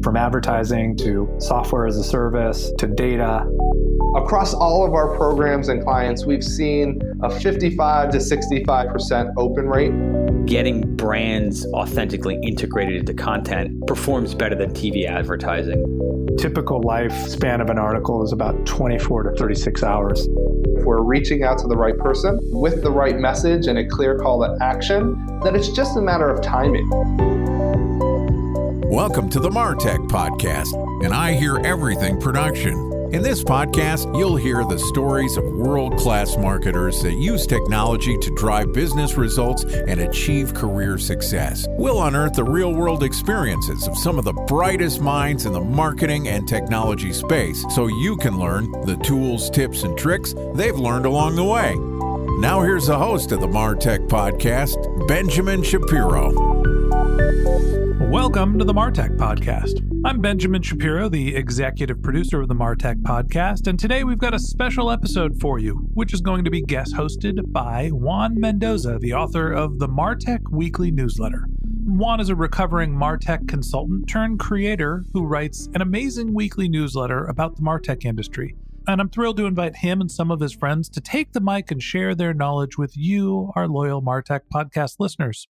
From advertising to software as a service to data. Across all of our programs and clients, we've seen a 55 to 65% open rate. Getting brands authentically integrated into content performs better than TV advertising. Typical lifespan of an article is about 24 to 36 hours. If we're reaching out to the right person with the right message and a clear call to action, then it's just a matter of timing. Welcome to the MarTech Podcast, and I Hear Everything production. In this podcast, you'll hear the stories of world-class marketers that use technology to drive business results and achieve career success. We'll unearth the real-world experiences of some of the brightest minds in the marketing and technology space so you can learn the tools, tips, and tricks they've learned along the way. Now here's the host of the MarTech Podcast, Benjamin Shapiro. Welcome to the MarTech Podcast. I'm Benjamin Shapiro, the executive producer of the MarTech Podcast, and today we've got a special episode for you, which is going to be guest hosted by Juan Mendoza, the author of the MarTech Weekly Newsletter. Juan is a recovering MarTech consultant turned creator who writes an amazing weekly newsletter about the MarTech industry. And I'm thrilled to invite him and some of his friends to take the mic and share their knowledge with you, our loyal MarTech Podcast listeners.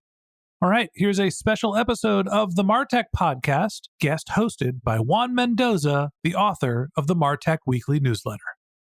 All right, here's a special episode of the MarTech Podcast, guest hosted by Juan Mendoza, the author of the MarTech Weekly Newsletter.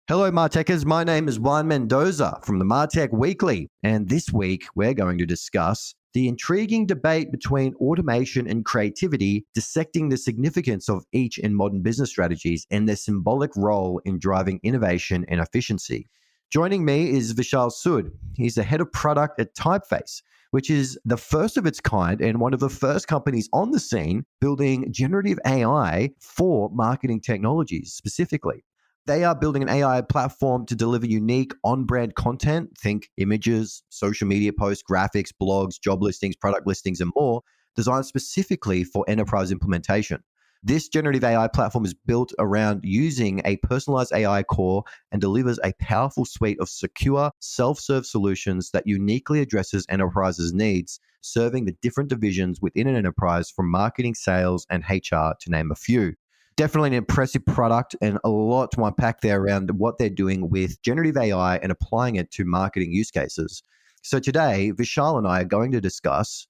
Hello, MarTechers. My name is Juan Mendoza from the MarTech Weekly, and this week we're going to discuss the intriguing debate between automation and creativity, dissecting the significance of each in modern business strategies and their symbolic role in driving innovation and efficiency. Joining me is Vishal Sood. He's the head of product at Typeface, which is the first of its kind and one of the first companies on the scene building generative AI for marketing technologies specifically. They are building an AI platform to deliver unique on-brand content, think images, social media posts, graphics, blogs, job listings, product listings, and more, designed specifically for enterprise implementation. This generative AI platform is built around using a personalized AI core and delivers a powerful suite of secure, self-serve solutions that uniquely addresses enterprises' needs, serving the different divisions within an enterprise from marketing, sales, and HR, to name a few. Definitely an impressive product and a lot to unpack there around what they're doing with generative AI and applying it to marketing use cases. So today, Vishal and I are going to discuss,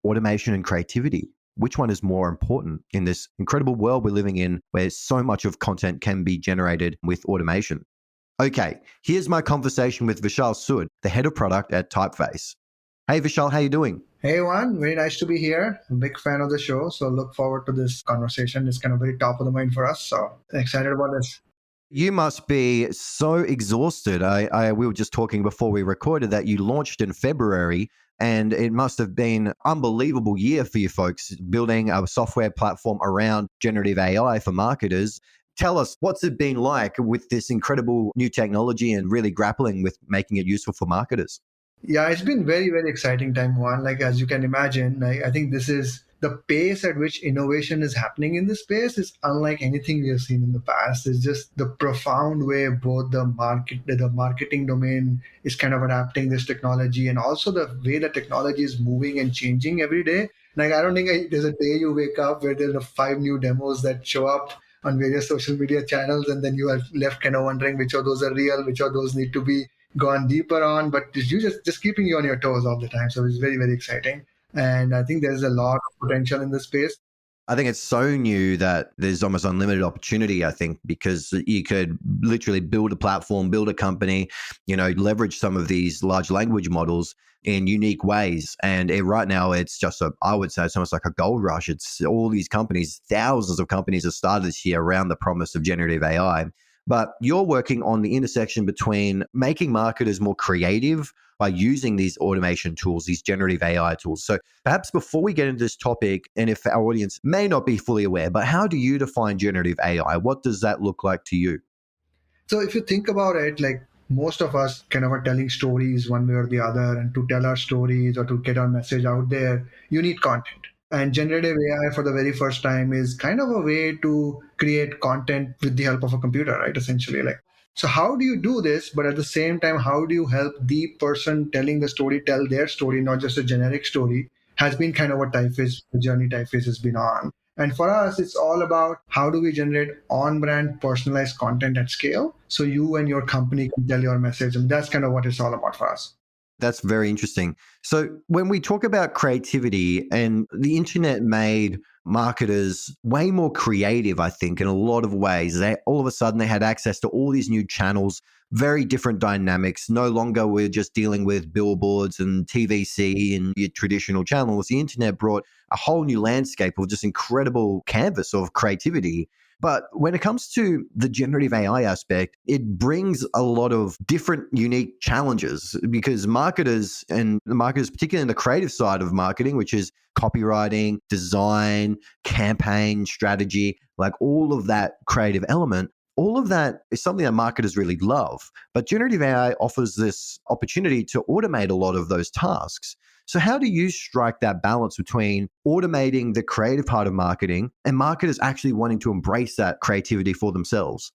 automation and creativity. Which one is more important in this incredible world we're living in where so much of content can be generated with automation? Okay, here's my conversation with Vishal Sood, the head of product at Typeface. Hey Vishal, how you doing? Hey Juan, very nice to be here. I'm a big fan of the show, so look forward to this conversation. It's kind of very top of the mind for us, so excited about this. You must be so exhausted. We were just talking before we recorded that you launched in February, and it must have been an unbelievable year for you folks building a software platform around generative AI for marketers. Tell us, what's it been like with this incredible new technology and really grappling with making it useful for marketers? Yeah, it's been very, very exciting time, Juan. Like, as you can imagine, I think this is the pace at which innovation is happening in this space is unlike anything we have seen in the past. It's just the profound way both the marketing domain is kind of adapting this technology and also the way the technology is moving and changing every day. Like, I don't think there's a day you wake up where there's 5 new demos that show up on various social media channels, and then you are left kind of wondering which of those are real, which of those need to be gone deeper on, but you just keeping you on your toes all the time. So it's very, very exciting. And I think there's a lot of potential in this space. I think it's so new that there's almost unlimited opportunity, I think, because you could literally build a platform, build a company, leverage some of these large language models in unique ways. And right now it's just I would say it's almost like a gold rush. It's all these companies, thousands of companies have started this year around the promise of generative AI. But you're working on the intersection between making marketers more creative by using these automation tools, these generative AI tools. So perhaps before we get into this topic, and if our audience may not be fully aware, but how do you define generative AI? What does that look like to you? So if you think about it, like most of us kind of are telling stories one way or the other, and to tell our stories or to get our message out there, you need content. And generative AI for the very first time is kind of a way to create content with the help of a computer, right? Essentially, so how do you do this? But at the same time, how do you help the person telling the story tell their story, not just a generic story? has been kind of what Typeface, the journey Typeface has been on. And for us, it's all about how do we generate on-brand personalized content at scale so you and your company can tell your message. And that's kind of what it's all about for us. That's very interesting. So when we talk about creativity, and the internet made marketers way more creative, I think, in a lot of ways. All of a sudden they had access to all these new channels, very different dynamics. No longer we're just dealing with billboards and TVC and your traditional channels. The internet brought a whole new landscape of just incredible canvas of creativity. But when it comes to the generative AI aspect, it brings a lot of different unique challenges because marketers, particularly in the creative side of marketing, which is copywriting, design, campaign strategy, like all of that creative element, all of that is something that marketers really love. But generative AI offers this opportunity to automate a lot of those tasks. So how do you strike that balance between automating the creative part of marketing and marketers actually wanting to embrace that creativity for themselves?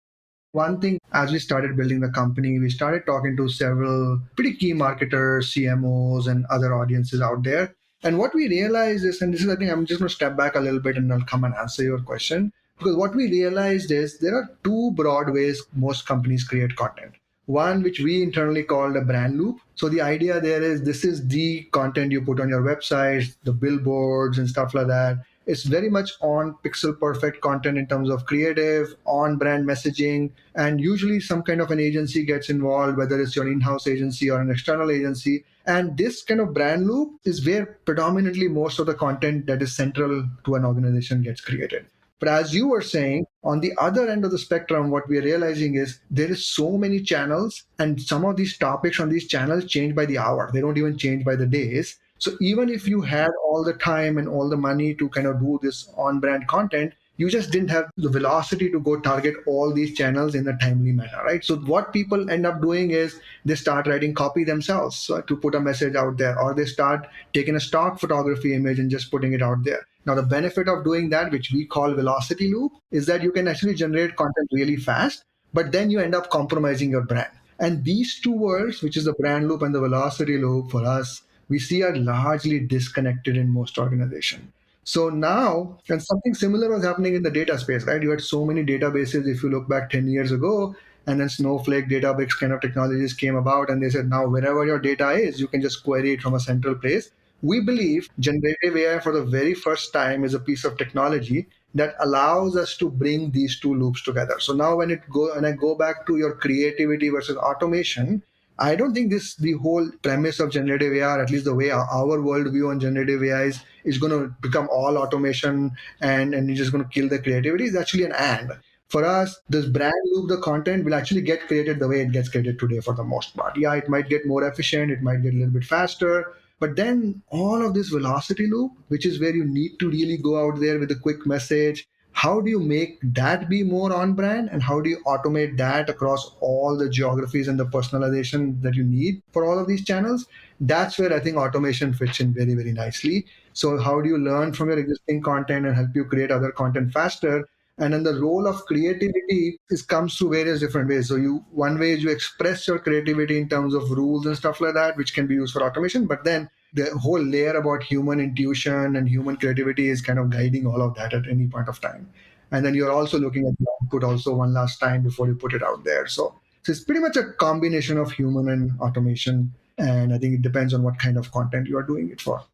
One thing, as we started building the company, we started talking to several pretty key marketers, CMOs, and other audiences out there. And what we realized is, and this is, I think I'm just going to step back a little bit and I'll come and answer your question. Because what we realized is there are two broad ways most companies create content. One, which we internally called a brand loop. So the idea there is this is the content you put on your websites, the billboards and stuff like that. It's very much on pixel perfect content in terms of creative, on brand messaging, and usually some kind of an agency gets involved, whether it's your in-house agency or an external agency. And this kind of brand loop is where predominantly most of the content that is central to an organization gets created. But as you were saying, on the other end of the spectrum, what we're realizing is there is so many channels, and some of these topics on these channels change by the hour. They don't even change by the days. So even if you had all the time and all the money to kind of do this on-brand content, you just didn't have the velocity to go target all these channels in a timely manner, right? So what people end up doing is they start writing copy themselves to put a message out there, or they start taking a stock photography image and just putting it out there. Now, the benefit of doing that, which we call velocity loop, is that you can actually generate content really fast, but then you end up compromising your brand. And these two worlds, which is the brand loop and the velocity loop for us, we see are largely disconnected in most organizations. So now, and something similar was happening in the data space, right? You had so many databases, if you look back 10 years ago, and then Snowflake, Databricks kind of technologies came about, and they said, now wherever your data is, you can just query it from a central place. We believe generative AI for the very first time is a piece of technology that allows us to bring these two loops together. So now when I go back to your creativity versus automation, I don't think the whole premise of generative AI, or at least the way our worldview on generative AI is going to become all automation and you're just going to kill the creativity. It's actually an and. For us, this brand loop, the content will actually get created the way it gets created today for the most part. Yeah, it might get more efficient, it might get a little bit faster, but then all of this velocity loop, which is where you need to really go out there with a quick message, how do you make that be more on brand, and how do you automate that across all the geographies and the personalization that you need for all of these channels? That's where I think automation fits in very, very nicely. So how do you learn from your existing content and help you create other content faster? And then the role of creativity comes through various different ways. So one way is you express your creativity in terms of rules and stuff like that, which can be used for automation. But then the whole layer about human intuition and human creativity is kind of guiding all of that at any point of time. And then you're also looking at the output also one last time before you put it out there. So it's pretty much a combination of human and automation. And I think it depends on what kind of content you are doing it for.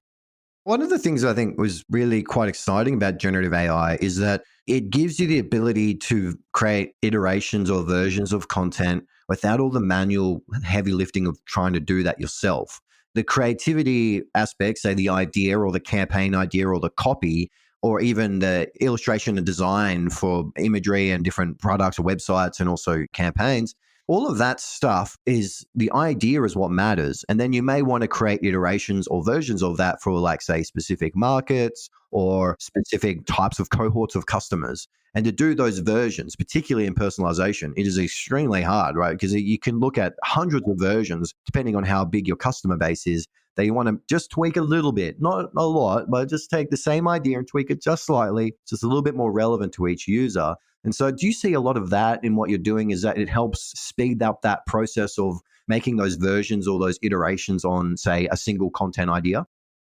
One of the things I think was really quite exciting about generative AI is that it gives you the ability to create iterations or versions of content without all the manual heavy lifting of trying to do that yourself. The creativity aspect, say the idea or the campaign idea or the copy, or even the illustration and design for imagery and different products or websites and also campaigns, all of that stuff is the idea is what matters. And then you may want to create iterations or versions of that for, like, say, specific markets or specific types of cohorts of customers. And to do those versions, particularly in personalization, it is extremely hard, right? Because you can look at hundreds of versions, depending on how big your customer base is, that you want to just tweak a little bit, not a lot, but just take the same idea and tweak it just slightly, so it's a little bit more relevant to each user. And so do you see a lot of that in what you're doing, is that it helps speed up that process of making those versions or those iterations on, say, a single content idea?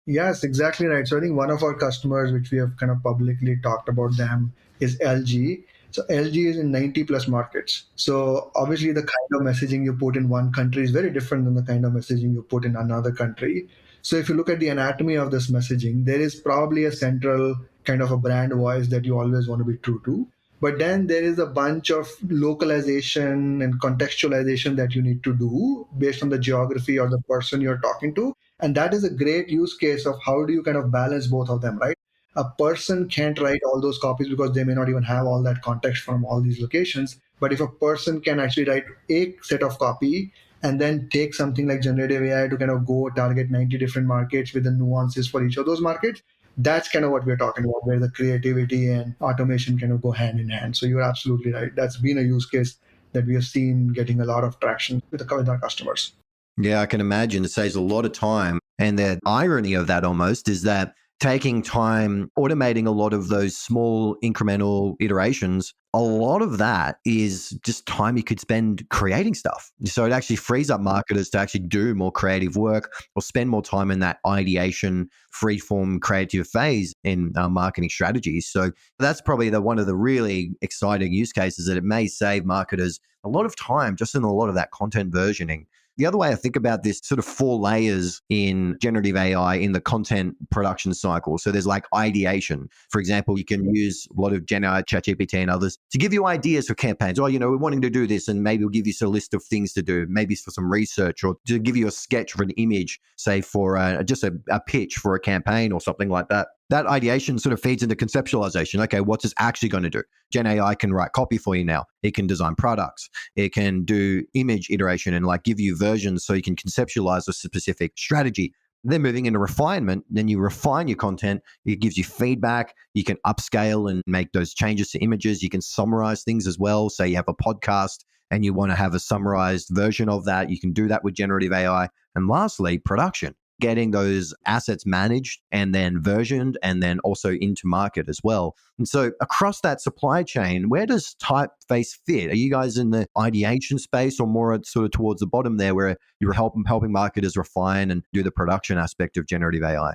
Yes, exactly right. So I think one of our customers, which we have kind of publicly talked about them, is LG. So LG is in 90 plus markets. So obviously the kind of messaging you put in one country is very different than the kind of messaging you put in another country. So if you look at the anatomy of this messaging, there is probably a central kind of a brand voice that you always want to be true to. But then there is a bunch of localization and contextualization that you need to do based on the geography or the person you're talking to. And that is a great use case of how do you kind of balance both of them, right? A person can't write all those copies because they may not even have all that context from all these locations. But if a person can actually write a set of copy and then take something like generative AI to kind of go target 90 different markets with the nuances for each of those markets, that's kind of what we're talking about, where the creativity and automation kind of go hand in hand. So you're absolutely right. That's been a use case that we have seen getting a lot of traction with our customers. Yeah, I can imagine it saves a lot of time. And the irony of that almost is that taking time, automating a lot of those small incremental iterations, a lot of that is just time you could spend creating stuff. So it actually frees up marketers to actually do more creative work or spend more time in that ideation, freeform creative phase in marketing strategies. So that's probably one of the really exciting use cases that it may save marketers a lot of time just in a lot of that content versioning. The other way I think about this, sort of 4 layers in generative AI in the content production cycle. So there's like ideation. For example, you can use a lot of GenAI, ChatGPT and others to give you ideas for campaigns. Oh, we're wanting to do this, and maybe we'll give you a list of things to do, maybe for some research, or to give you a sketch of an image, say for just a pitch for a campaign or something like that. That ideation sort of feeds into conceptualization. Okay, what's this actually going to do? Gen AI can write copy for you now. It can design products. It can do image iteration and like give you versions so you can conceptualize a specific strategy. Then moving into refinement, then you refine your content. It gives you feedback. You can upscale and make those changes to images. You can summarize things as well. Say you have a podcast and you want to have a summarized version of that. You can do that with generative AI. And lastly, production. Getting those assets managed and then versioned and then also into market as well. And so across that supply chain, where does Typeface fit? Are you guys in the ideation space or more sort of towards the bottom there where you're helping marketers refine and do the production aspect of generative AI?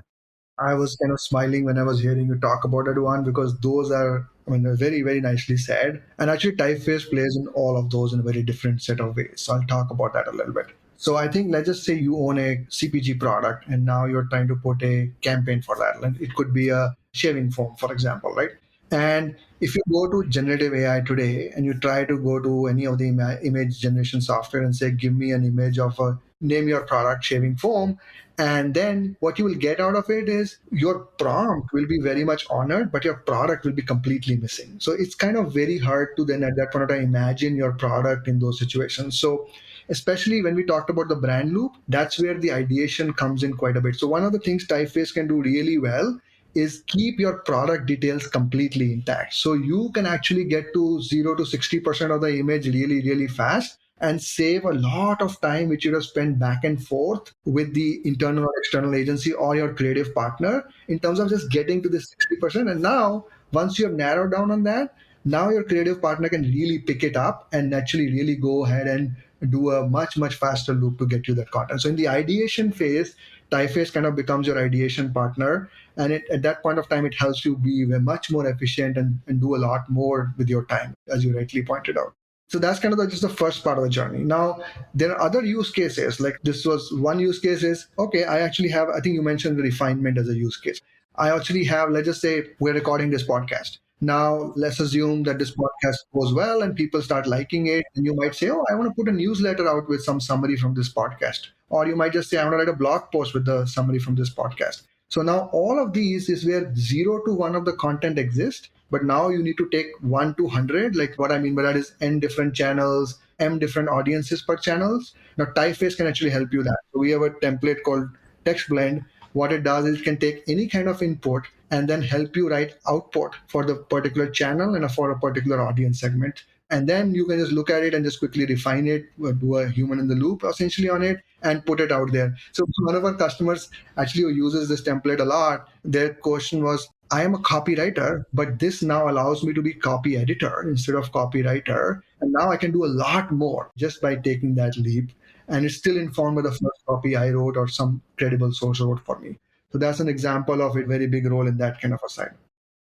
I was kind of smiling when I was hearing you talk about it, one, because those are, they're very, very nicely said. And actually, Typeface plays in all of those in a very different set of ways. So I'll talk about that a little bit. So I think, let's just say you own a CPG product and now you're trying to put a campaign for that. Like it could be a shaving foam, for example, right? And if you go to generative AI today and you try to go to any of the image generation software and say, give me an image of name your product shaving foam, and then what you will get out of it is your prompt will be very much honored, but your product will be completely missing. So it's kind of very hard to then at that point of time imagine your product in those situations. So especially when we talked about the brand loop, that's where the ideation comes in quite a bit. So one of the things Typeface can do really well is keep your product details completely intact. So you can actually get to 0 to 60% of the image really, really fast and save a lot of time which you have spent back and forth with the internal or external agency or your creative partner in terms of just getting to the 60%. And now, once you have narrowed down on that, now your creative partner can really pick it up and actually really go ahead and do a much, much faster loop to get you that content. So in the ideation phase, Typeface kind of becomes your ideation partner. And at that point of time, it helps you be much more efficient and do a lot more with your time, as you rightly pointed out. So that's kind of just the first part of the journey. Now, there are other use cases. Like this was one use case is, okay, I think you mentioned the refinement as a use case. I actually have, let's just say we're recording this podcast. Now, let's assume that this podcast goes well and people start liking it. And you might say, oh, I want to put a newsletter out with some summary from this podcast. Or you might just say, I want to write a blog post with the summary from this podcast. So now all of these is where 0 to 1 of the content exists. But now you need to take 1 to 100. Like what I mean by that is n different channels, m different audiences per channels. Now Typeface can actually help you that. So we have a template called Text Blend. What it does is it can take any kind of input and then help you write output for the particular channel and for a particular audience segment. And then you can just look at it and just quickly refine it, do a human in the loop essentially on it and put it out there. So one of our customers actually who uses this template a lot, their question was, I am a copywriter, but this now allows me to be copy editor instead of copywriter. And now I can do a lot more just by taking that leap. And it's still informed by the first copy I wrote or some credible source wrote for me. So that's an example of a very big role in that kind of a side.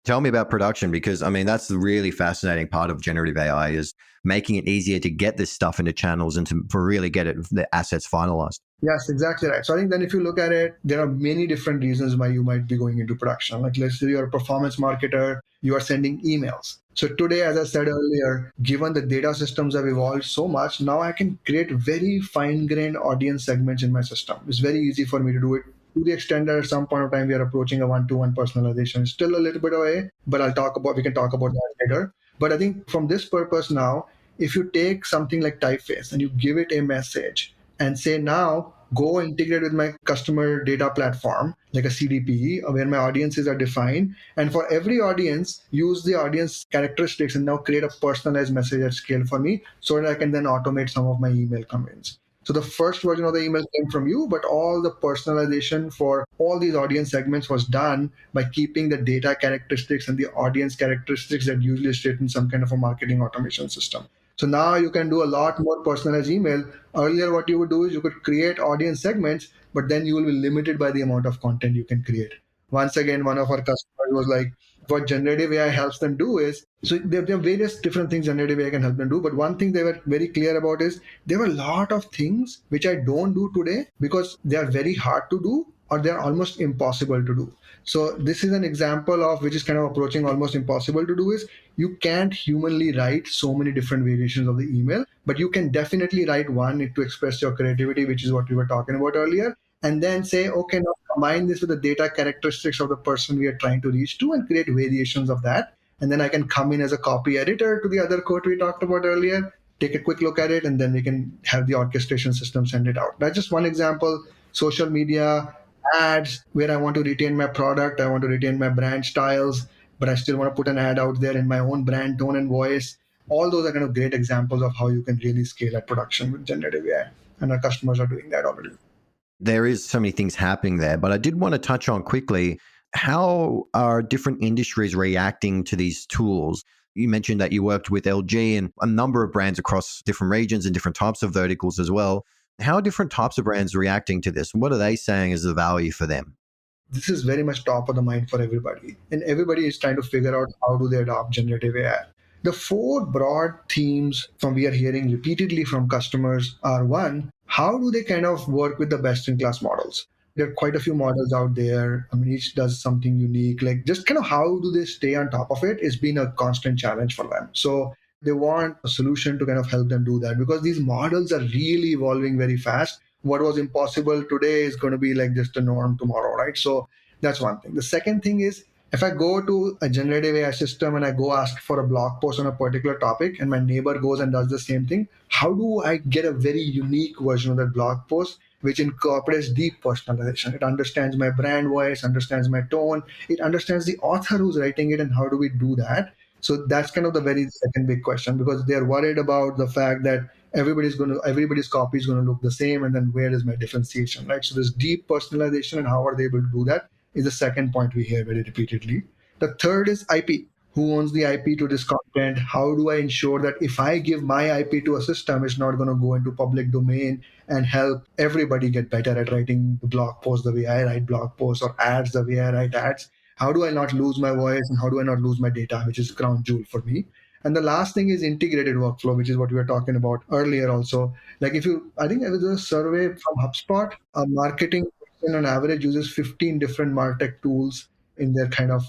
Tell me about production, because I mean, that's the really fascinating part of generative AI is making it easier to get this stuff into channels and to really get the assets finalized. Yes, exactly right. So I think then if you look at it, there are many different reasons why you might be going into production. Like let's say you're a performance marketer, you are sending emails. So today, as I said earlier, given the data systems have evolved so much, now I can create very fine-grained audience segments in my system. It's very easy for me to do it to the extent that at some point of time we are approaching a one-to-one personalization. It's still a little bit away, but we can talk about that later. But I think from this purpose now, if you take something like Typeface and you give it a message and say, now go integrate with my customer data platform, like a CDP, where my audiences are defined. And for every audience, use the audience characteristics and now create a personalized message at scale for me so that I can then automate some of my email campaigns. So the first version of the email came from you, but all the personalization for all these audience segments was done by keeping the data characteristics and the audience characteristics that usually sit in some kind of a marketing automation system. So now you can do a lot more personalized email. Earlier, what you would do is you could create audience segments, but then you will be limited by the amount of content you can create. Once again, one of our customers was like, what generative AI helps them do is, so there are various different things generative AI can help them do, but one thing they were very clear about is there were a lot of things which I don't do today because they are very hard to do or they're almost impossible to do. So this is an example of which is kind of approaching almost impossible to do is you can't humanly write so many different variations of the email, but you can definitely write one to express your creativity, which is what we were talking about earlier, and then say, okay, now combine this with the data characteristics of the person we are trying to reach to and create variations of that. And then I can come in as a copy editor to the other code we talked about earlier, take a quick look at it, and then we can have the orchestration system send it out. That's just one example. Social media, ads, where I want to retain my product, I want to retain my brand styles, but I still want to put an ad out there in my own brand tone and voice. All those are kind of great examples of how you can really scale at production with generative AI. And our customers are doing that already. There is so many things happening there, but I did want to touch on quickly, how are different industries reacting to these tools? You mentioned that you worked with LG and a number of brands across different regions and different types of verticals as well. How are different types of brands reacting to this? What are they saying is the value for them? This is very much top of the mind for everybody. And everybody is trying to figure out how do they adopt generative AI. The four broad themes we are hearing repeatedly from customers are one, how do they kind of work with the best-in-class models? There are quite a few models out there. I mean, each does something unique. Like just kind of how do they stay on top of it? It's been a constant challenge for them. So they want a solution to kind of help them do that because these models are really evolving very fast. What was impossible today is going to be like just a norm tomorrow, right? So that's one thing. The second thing is, if I go to a generative AI system and I go ask for a blog post on a particular topic and my neighbor goes and does the same thing, how do I get a very unique version of that blog post which incorporates deep personalization? It understands my brand voice, understands my tone, it understands the author who's writing it, and how do we do that? So that's kind of the very second big question because they're worried about the fact that everybody's copy is going to look the same, and then where is my differentiation, right? So this deep personalization and how are they able to do that is the second point we hear very repeatedly. The third is IP. Who owns the IP to this content? How do I ensure that if I give my IP to a system, it's not going to go into public domain and help everybody get better at writing the blog posts the way I write blog posts or ads the way I write ads? How do I not lose my voice and how do I not lose my data, which is crown jewel for me? And the last thing is integrated workflow, which is what we were talking about earlier also. Like I think there was a survey from HubSpot, a marketing person on average uses 15 different MarTech tools in their kind of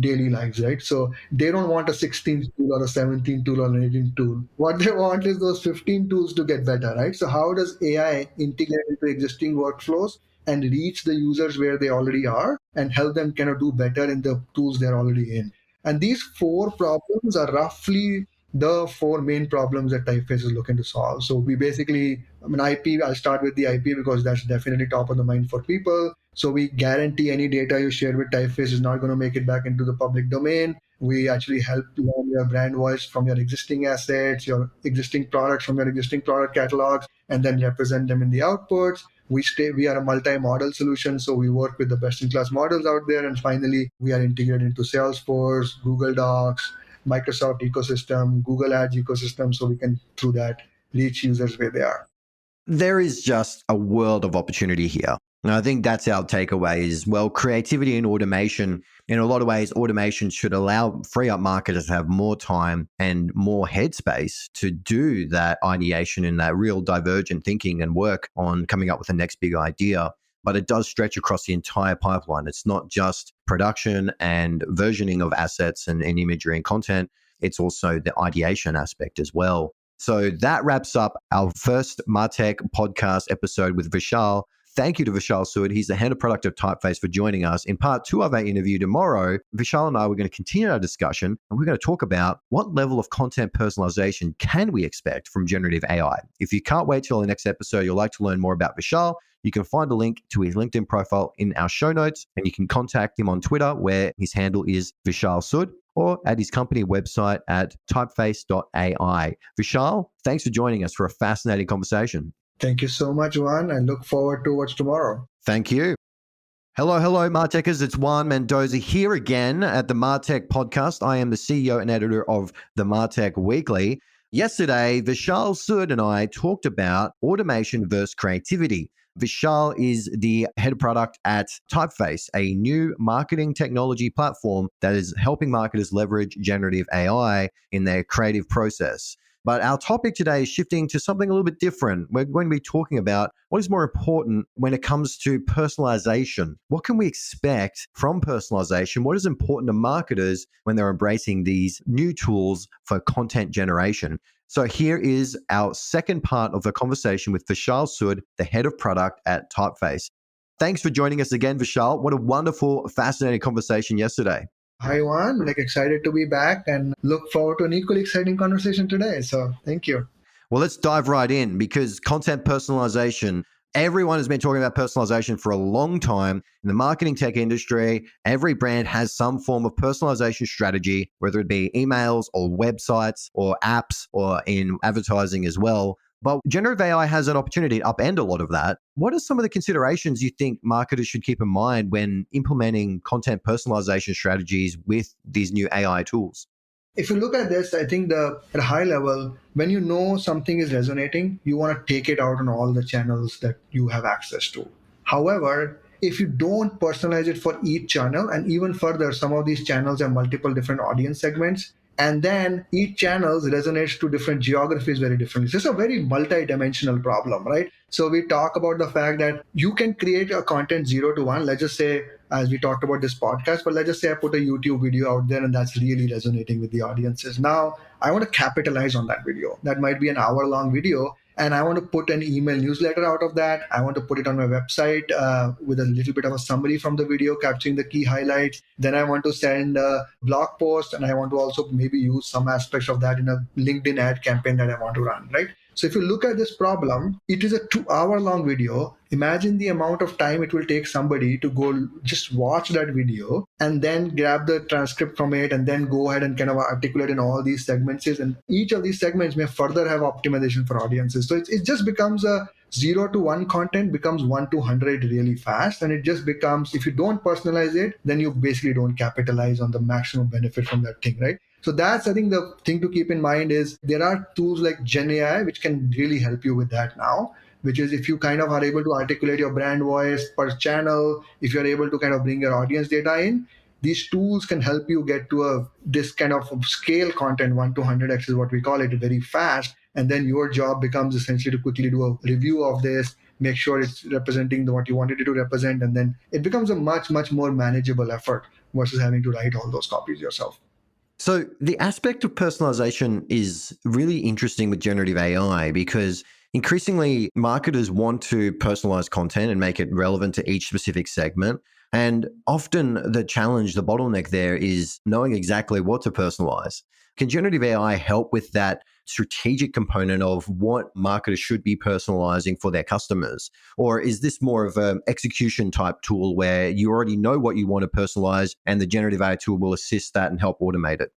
daily lives, right? So they don't want a 16th tool or a 17th tool or an 18th tool. What they want is those 15 tools to get better, right? So how does AI integrate into existing workflows and reach the users where they already are and help them kind of do better in the tools they're already in? And these four problems are roughly the four main problems that Typeface is looking to solve. So we basically, IP, I'll start with the IP because that's definitely top of the mind for people. So we guarantee any data you share with Typeface is not going to make it back into the public domain. We actually help learn your brand voice from your existing assets, your existing products from your existing product catalogs, and then represent them in the outputs. We are a multi-model solution, so we work with the best-in-class models out there. And finally, we are integrated into Salesforce, Google Docs, Microsoft ecosystem, Google Ads ecosystem, so we can, through that, reach users where they are. There is just a world of opportunity here. And I think that's our takeaway is, well, creativity and automation, in a lot of ways, automation should free up marketers to have more time and more headspace to do that ideation and that real divergent thinking and work on coming up with the next big idea. But it does stretch across the entire pipeline. It's not just production and versioning of assets and imagery and content. It's also the ideation aspect as well. So that wraps up our first MarTech podcast episode with Vishal. Thank you to Vishal Sood. He's the head of product of Typeface for joining us. In part 2 of our interview tomorrow, Vishal and I are going to continue our discussion, and we're going to talk about what level of content personalization can we expect from generative AI. If you can't wait till the next episode, you'll like to learn more about Vishal, you can find a link to his LinkedIn profile in our show notes, and you can contact him on Twitter, where his handle is Vishal Sood, or at his company website at typeface.ai. Vishal, thanks for joining us for a fascinating conversation. Thank you so much, Juan. I look forward to what's tomorrow. Thank you. Hello, MarTechers. It's Juan Mendoza here again at the MarTech Podcast. I am the CEO and editor of the MarTech Weekly. Yesterday, Vishal Sood and I talked about automation versus creativity. Vishal is the head of product at Typeface, a new marketing technology platform that is helping marketers leverage generative AI in their creative process. But our topic today is shifting to something a little bit different. We're going to be talking about what is more important when it comes to personalization. What can we expect from personalization? What is important to marketers when they're embracing these new tools for content generation? So here is our second part of the conversation with Vishal Sood, the head of product at Typeface. Thanks for joining us again, Vishal. What a wonderful, fascinating conversation yesterday. Hi, Juan. Excited to be back and look forward to an equally exciting conversation today. So thank you. Well, let's dive right in, because content personalization, everyone has been talking about personalization for a long time. In the marketing tech industry, every brand has some form of personalization strategy, whether it be emails or websites or apps or in advertising as well. But generative AI has an opportunity to upend a lot of that. What are some of the considerations you think marketers should keep in mind when implementing content personalization strategies with these new AI tools? If you look at this, I think at a high level, when you know something is resonating, you want to take it out on all the channels that you have access to. However, if you don't personalize it for each channel, and even further, some of these channels have multiple different audience segments, and then each channel resonates to different geographies very differently. So it's a very multi-dimensional problem, right? So we talk about the fact that you can create a content 0 to 1. Let's just say, as we talked about this podcast, but let's just say I put a YouTube video out there and that's really resonating with the audiences. Now, I want to capitalize on that video. That might be an hour-long video, and I want to put an email newsletter out of that. I want to put it on my website with a little bit of a summary from the video, capturing the key highlights. Then I want to send a blog post, and I want to also maybe use some aspects of that in a LinkedIn ad campaign that I want to run, right? So if you look at this problem, it is a 2-hour-long video. Imagine the amount of time it will take somebody to go just watch that video and then grab the transcript from it and then go ahead and kind of articulate in all these segments. And each of these segments may further have optimization for audiences. So it just becomes a 0 to 1 content becomes 1 to 100 really fast. And it just becomes, if you don't personalize it, then you basically don't capitalize on the maximum benefit from that thing, right? So that's, I think, the thing to keep in mind is there are tools like GenAI, which can really help you with that now, which is if you kind of are able to articulate your brand voice per channel, if you're able to kind of bring your audience data in, these tools can help you get to this kind of scale content, 1 to 100x is what we call it, very fast. And then your job becomes essentially to quickly do a review of this, make sure it's representing what you wanted it to represent. And then it becomes a much, much more manageable effort versus having to write all those copies yourself. So the aspect of personalization is really interesting with generative AI, because increasingly marketers want to personalize content and make it relevant to each specific segment. And often the challenge, the bottleneck there is knowing exactly what to personalize. Can generative AI help with that strategic component of what marketers should be personalizing for their customers? Or is this more of an execution type tool where you already know what you want to personalize and the generative AI tool will assist that and help automate it?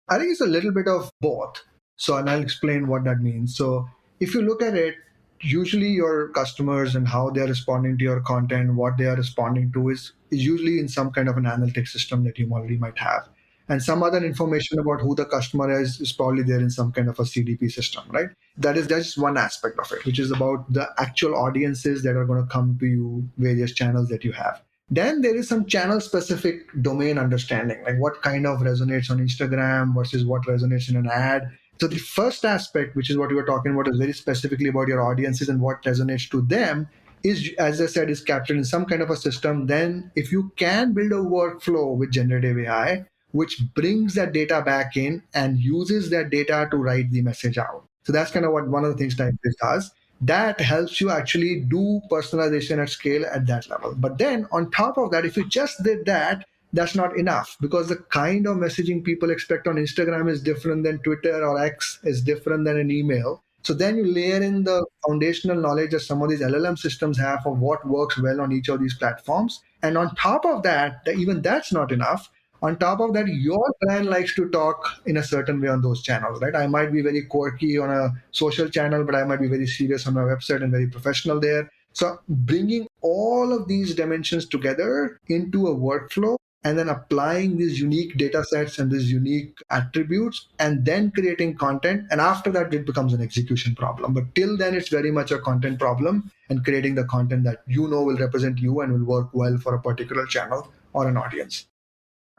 I think it's a little bit of both. So, and I'll explain what that means. So if you look at it, usually your customers and how they're responding to your content, what they are responding to is usually in some kind of an analytics system that you already might have. and some other information about who the customer is probably there in some kind of a CDP system, right? That's just one aspect of it, which is about the actual audiences that are going to come to you, various channels that you have. Then there is some channel specific domain understanding, like what kind of resonates on Instagram versus what resonates in an ad. So the first aspect, which is what we were talking about, is very specifically about your audiences and what resonates to them, is, as I said, is captured in some kind of a system. Then if you can build a workflow with generative AI, which brings that data back in and uses that data to write the message out. So that's kind of what one of the things Typeface does. That helps you actually do personalization at scale at that level. But then on top of that, if you just did that, that's not enough, because the kind of messaging people expect on Instagram is different than Twitter, or X is different than an email. So then you layer in the foundational knowledge that some of these LLM systems have of what works well on each of these platforms. And on top of that, even that's not enough. On top of that, your brand likes to talk in a certain way on those channels, right? I might be very quirky on a social channel, but I might be very serious on my website and very professional there. So bringing all of these dimensions together into a workflow and then applying these unique data sets and these unique attributes and then creating content. And after that, it becomes an execution problem. But till then, it's very much a content problem and creating the content that you know will represent you and will work well for a particular channel or an audience.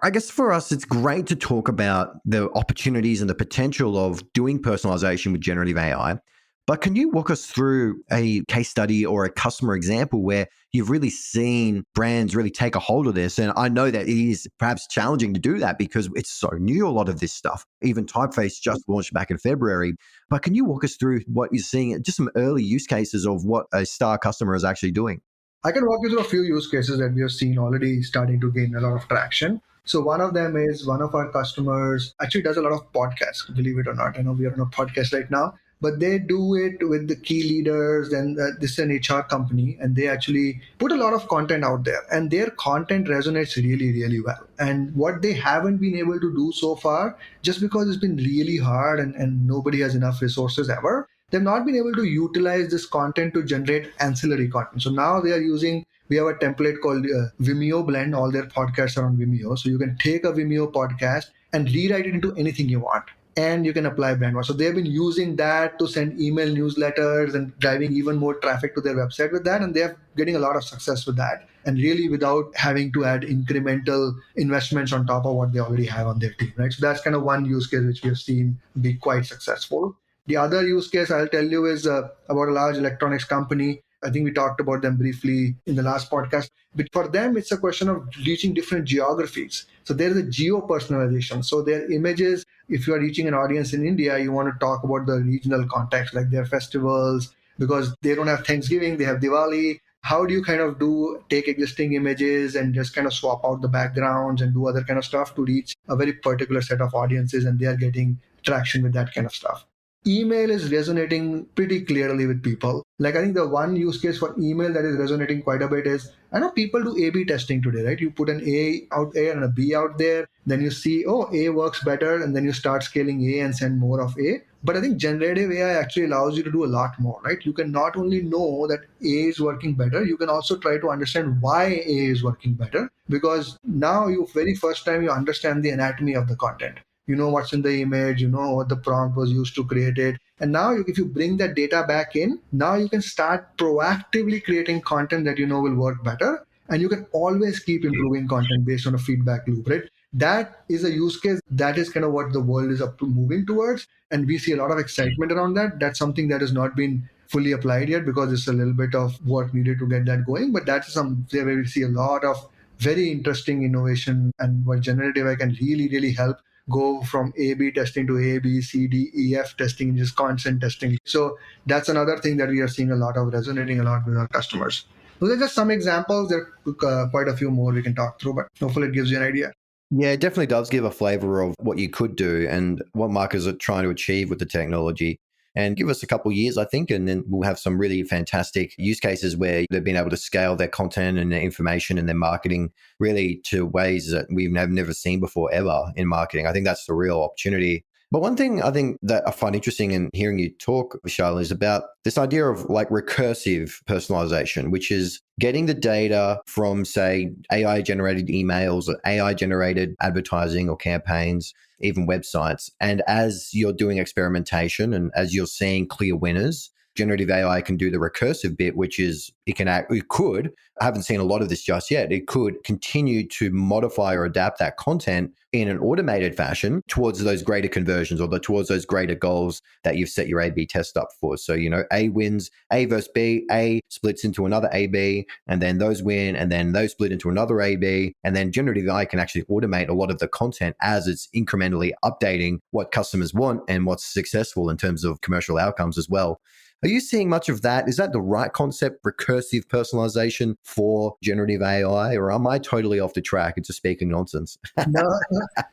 I guess for us, it's great to talk about the opportunities and the potential of doing personalization with generative AI. But can you walk us through a case study or a customer example where you've really seen brands really take a hold of this? And I know that it is perhaps challenging to do that because it's so new, a lot of this stuff. Even Typeface just launched back in February. But can you walk us through what you're seeing, just some early use cases of what a star customer is actually doing? I can walk you through a few use cases that we have seen already starting to gain a lot of traction. So one of them is one of our customers actually does a lot of podcasts, believe it or not. I know we are on a podcast right now, but they do it with the key leaders, and this is an HR company, and they actually put a lot of content out there, and their content resonates really, really well. And what they haven't been able to do so far, just because it's been really hard and nobody has enough resources ever, they've not been able to utilize this content to generate ancillary content. So now they are using, we have a template called Vimeo Blend. All their podcasts are on Vimeo. So you can take a Vimeo podcast and rewrite it into anything you want. And you can apply brand. So they've been using that to send email newsletters and driving even more traffic to their website with that. And they're getting a lot of success with that. And really without having to add incremental investments on top of what they already have on their team, right? So that's kind of one use case which we have seen be quite successful. The other use case I'll tell you is about a large electronics company. I think we talked about them briefly in the last podcast. But for them, it's a question of reaching different geographies. So there is a geo-personalization. So their images, if you are reaching an audience in India, you want to talk about the regional context, like their festivals, because they don't have Thanksgiving, they have Diwali. How do you kind of take existing images and just kind of swap out the backgrounds and do other kind of stuff to reach a very particular set of audiences, and they are getting traction with that kind of stuff. Email is resonating pretty clearly with people. Like I think the one use case for email that is resonating quite a bit is, I know people do A/B testing today, right? You put an A out there and a B out there, then you see, oh, A works better, and then you start scaling A and send more of A. But I think generative AI actually allows you to do a lot more, right? You can not only know that A is working better, you can also try to understand why A is working better, because now very first time you understand the anatomy of the content. You know what's in the image, you know what the prompt was used to create it. And now if you bring that data back in, now you can start proactively creating content that you know will work better. And you can always keep improving content based on a feedback loop, right? That is a use case. That is kind of what the world is up to moving towards. And we see a lot of excitement around that. That's something that has not been fully applied yet because it's a little bit of work needed to get that going. But that's something where we see a lot of very interesting innovation, and what generative AI can really, really help go from A/B testing to A, B, C, D, E, F testing, and just constant testing. So that's another thing that we are seeing a lot of, resonating a lot with our customers. Those are just some examples. There are quite a few more we can talk through, but hopefully it gives you an idea. Yeah, it definitely does give a flavor of what you could do and what marketers are trying to achieve with the technology. And give us a couple of years, I think, and then we'll have some really fantastic use cases where they've been able to scale their content and their information and their marketing really to ways that we've never seen before ever in marketing. I think that's the real opportunity. But one thing I think that I find interesting in hearing you talk, Vishal, is about this idea of like recursive personalization, which is getting the data from, say, AI-generated emails or AI-generated advertising or campaigns, even websites. And as you're doing experimentation and as you're seeing clear winners, generative AI can do the recursive bit, which is it could, I haven't seen a lot of this just yet, it could continue to modify or adapt that content in an automated fashion towards those greater conversions or towards those greater goals that you've set your A/B test up for. So, A wins, A versus B, A splits into another A/B, and then those win, and then those split into another A/B. And then generative AI can actually automate a lot of the content as it's incrementally updating what customers want and what's successful in terms of commercial outcomes as well. Are you seeing much of that? Is that the right concept, recursive personalization for generative AI, or am I totally off the track and just speaking nonsense? No,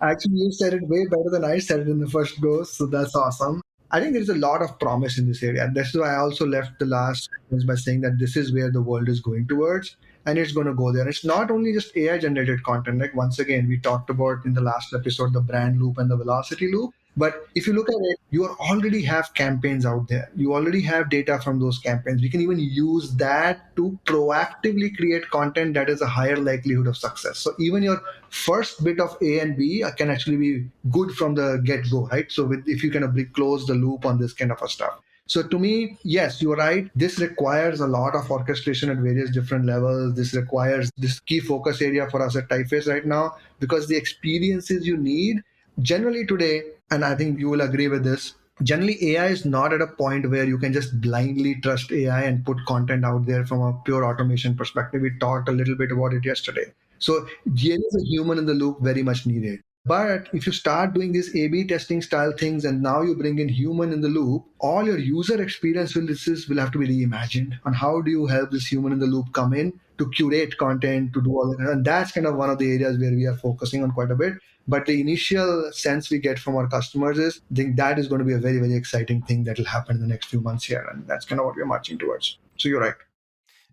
actually, you said it way better than I said it in the first go, so that's awesome. I think there's a lot of promise in this area. And that's why I also left the last sentence by saying that this is where the world is going towards, and it's going to go there. It's not only just AI-generated content. Like, once again, we talked about in the last episode, the brand loop and the velocity loop. But if you look at it, you already have campaigns out there. You already have data from those campaigns. We can even use that to proactively create content that has a higher likelihood of success. So even your first bit of A and B can actually be good from the get-go, right? So if you kind of close the loop on this kind of a stuff. So to me, yes, you're right. This requires a lot of orchestration at various different levels. This requires this key focus area for us at Typeface right now, because the experiences you need generally today, and I think you will agree with this, generally AI is not at a point where you can just blindly trust AI and put content out there from a pure automation perspective. We talked a little bit about it yesterday. So there is a human in the loop very much needed. But if you start doing these A/B testing style things and now you bring in human in the loop, all your user experiences will have to be reimagined. And how do you help this human in the loop come in to curate content, to do all that? And that's kind of one of the areas where we are focusing on quite a bit. But the initial sense we get from our customers is, I think that is going to be a very, very exciting thing that will happen in the next few months here. And that's kind of what we're marching towards. So you're right.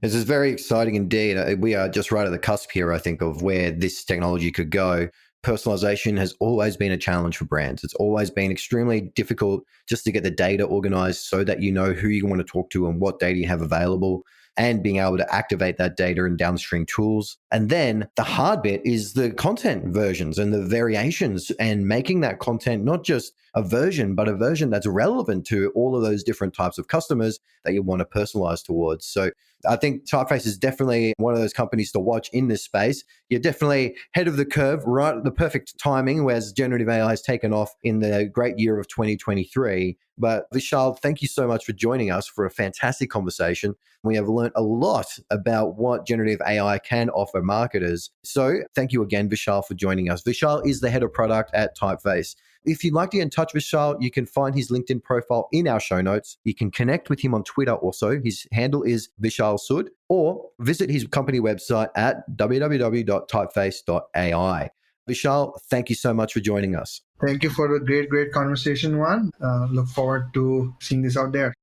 This is very exciting indeed. We are just right at the cusp here, I think, of where this technology could go. Personalization has always been a challenge for brands. It's always been extremely difficult just to get the data organized so that you know who you want to talk to and what data you have available, and being able to activate that data in downstream tools. And then the hard bit is the content versions and the variations, and making that content not just a version, but a version that's relevant to all of those different types of customers that you want to personalize towards. So I think Typeface is definitely one of those companies to watch in this space. You're definitely ahead of the curve, right at the perfect timing, whereas generative AI has taken off in the great year of 2023. But Vishal, thank you so much for joining us for a fantastic conversation. We have learned a lot about what generative AI can offer marketers. So thank you again, Vishal, for joining us. Vishal is the head of product at Typeface. If you'd like to get in touch with Vishal, you can find his LinkedIn profile in our show notes. You can connect with him on Twitter also. His handle is Vishal Sood, or visit his company website at www.typeface.ai. Vishal, thank you so much for joining us. Thank you for a great conversation, Juan. Look forward to seeing this out there.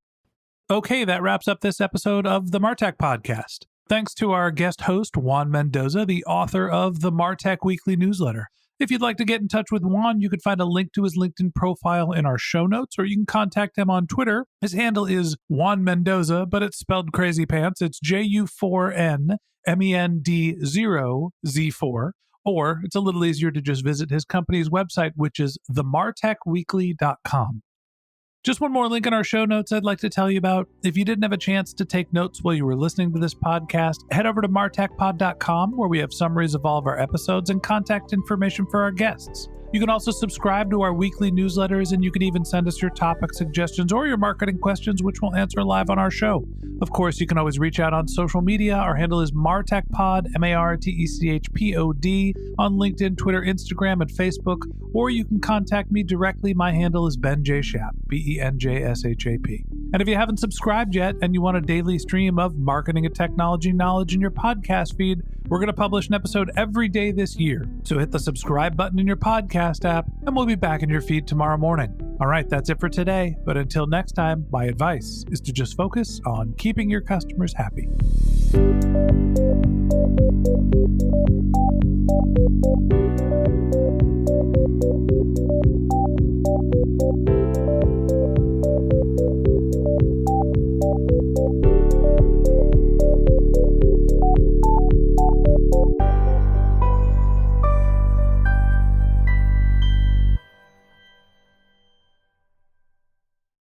Okay, that wraps up this episode of the MarTech Podcast. Thanks to our guest host, Juan Mendoza, the author of the MarTech Weekly Newsletter. If you'd like to get in touch with Juan, you can find a link to his LinkedIn profile in our show notes, or you can contact him on Twitter. His handle is Juan Mendoza, but it's spelled crazy pants. It's JU4NMEND0Z4. Or it's a little easier to just visit his company's website, which is themartechweekly.com. Just one more link in our show notes I'd like to tell you about. If you didn't have a chance to take notes while you were listening to this podcast, head over to martechpod.com, where we have summaries of all of our episodes and contact information for our guests. You can also subscribe to our weekly newsletters, and you can even send us your topic suggestions or your marketing questions, which we'll answer live on our show. Of course, you can always reach out on social media. Our handle is MarTechPod, MarTechPod, on LinkedIn, Twitter, Instagram, and Facebook. Or you can contact me directly. My handle is Ben J. Shap, BenJShap. And if you haven't subscribed yet and you want a daily stream of marketing and technology knowledge in your podcast feed, we're going to publish an episode every day this year. So hit the subscribe button in your podcast app, and we'll be back in your feed tomorrow morning. All right, that's it for today. But until next time, my advice is to just focus on keeping your customers happy.